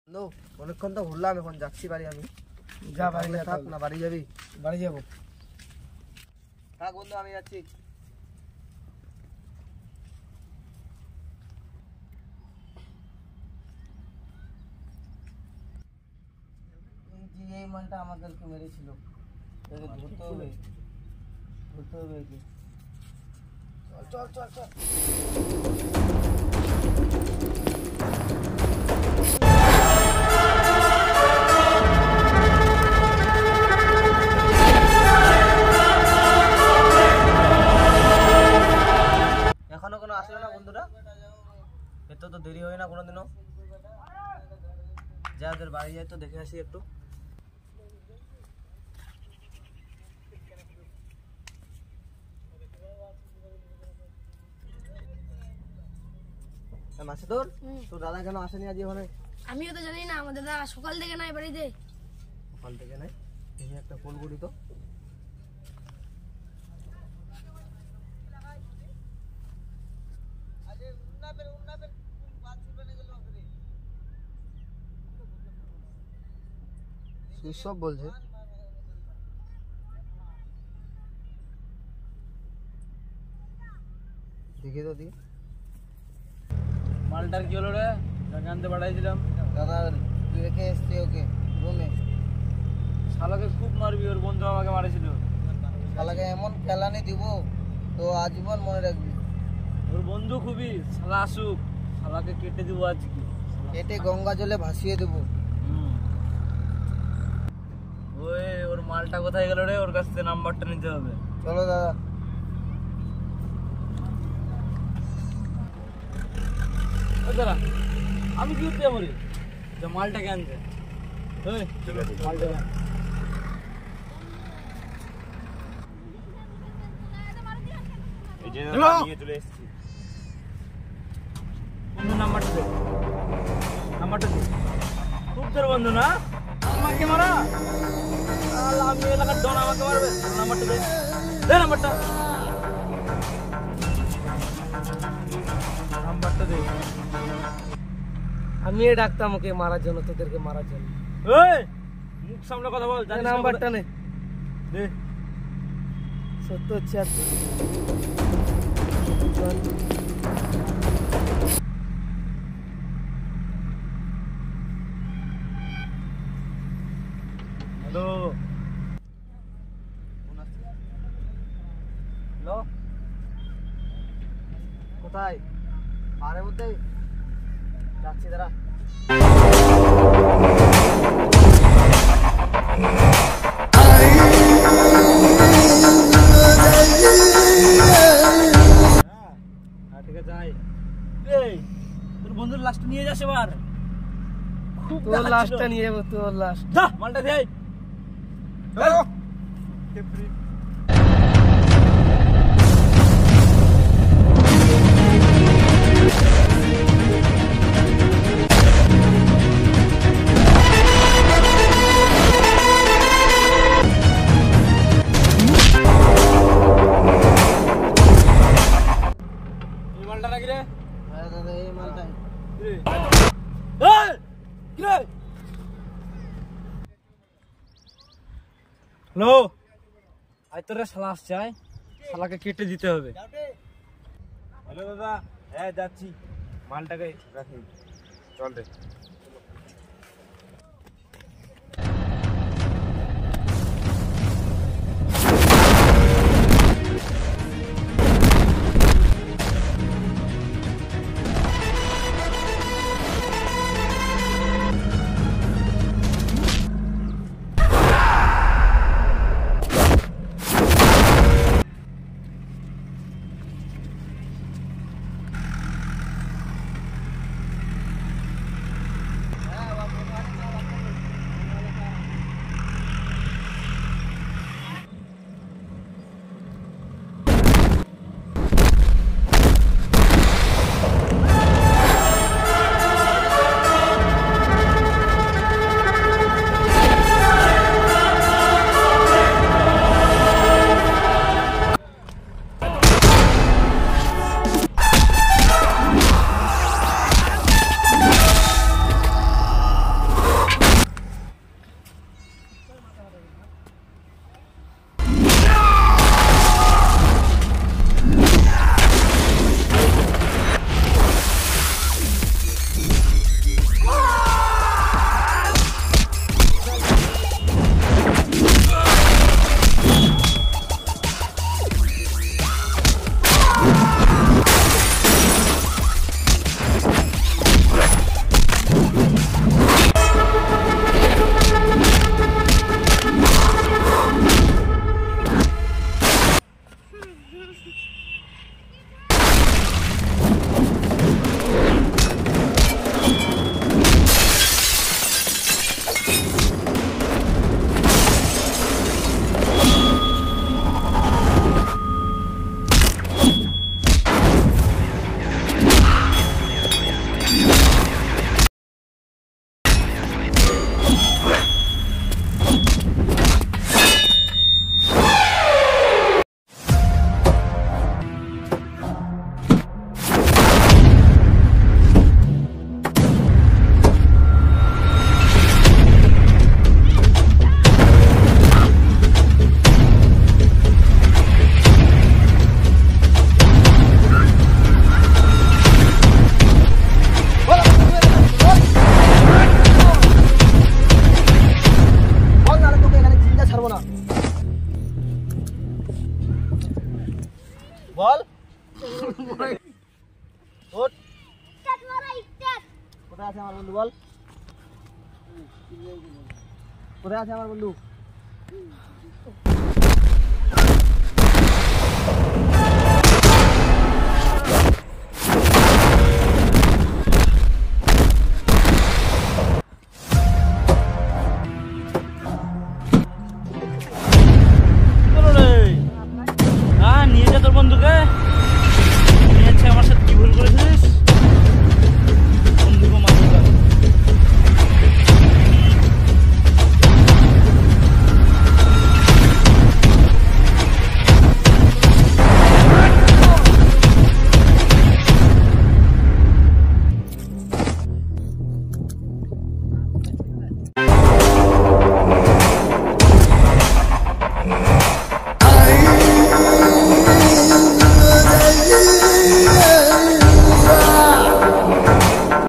বন্ধু অনেকক্ষণ তো ঘুরলাম, এখন যাচ্ছি বাড়ি। আমি যা বাড়ি থাক না, বাড়ি যাবি? বাড়ি যাবো। থাক বন্ধু, আমি যাচ্ছি। এই মালটা আমাদেরকে মেরেছিল, ধরতে হবে, ধরতে হবে। চল চল চল চল। এখনো কোনো আসলো না বন্ধুরা? এত তো দেরি হয় না কোনোদিনও। যা ওদের বাড়ি যায় তো দেখে আসি একটু। তোর দাদা কেন আসেনি আজ ওখানে? আমিও তো জানি না, আমাদের দাদা সকাল থেকে নাই বাড়িতে। সকাল থেকে নাই? এই একটা ফুলগুড়ি তো সব বলছে। দেখি তো দি মালটার কি হলো রে? টাকা আনতে পাঠাইছিলাম। দাদা রেখে এসছে ওকে রুমে। শালাকে খুব মারবি, ওর বন্ধু আমাকে মারেছিল। শালাকে এমন খেলানি দিব তো আজীবন মনে রাখবি। ওর বন্ধু খুবই, শালা আসুক, শালাকে কেটে দিব আজকে। কেটে গঙ্গা জলে ভাসিয়ে দেবো। ওই ওর মালটা কোথায় গেল রে? ওর কাছ থেকে নাম্বারটা নিতে হবে। চলো দাদা। দাদা আমি কি করতে যাবো রে? মালটাকে আনতে। মালটাকে আন। বন্ধু নাম্বারটা দে, নাম্বারটা দে। খুব তোর বন্ধু না? আমাকে মারা? আমি এলাকার ডন, আমাকে মারবে? নাম্বারটা দে, দে নাম্বারটা। নাম্বারটা দে। আমি ডাকতাম ওকে মারার জন্য, তোদেরকে মারার জন্য। এই মুখ সামনে কথা বল। জানিস নাম্বারটা নে দে। 70 হ্যালো হ্যালো, কোথায়? পাহাড়ের মধ্যে যাচ্ছি, দাঁড়া। হ্যাঁ ঠিক আছে যাই। এই তোর বন্ধুর লাস্ট নিয়ে যাস এবার। খুব তোর লাস্টটা নিয়ে যাবো, তোর লাস্ট। যা মালটা দে। মালটা নাকি রে? হ্যাঁ দাদা, এই মালটাই। হ্যালো, আয় তোরা শালা আসছে, আয় শালাকে কেটে দিতে হবে। হ্যালো দাদা, হ্যাঁ যাচ্ছি। মালটাকে রাখি, চল রে। কোথায় আছে আমার বন্ধু?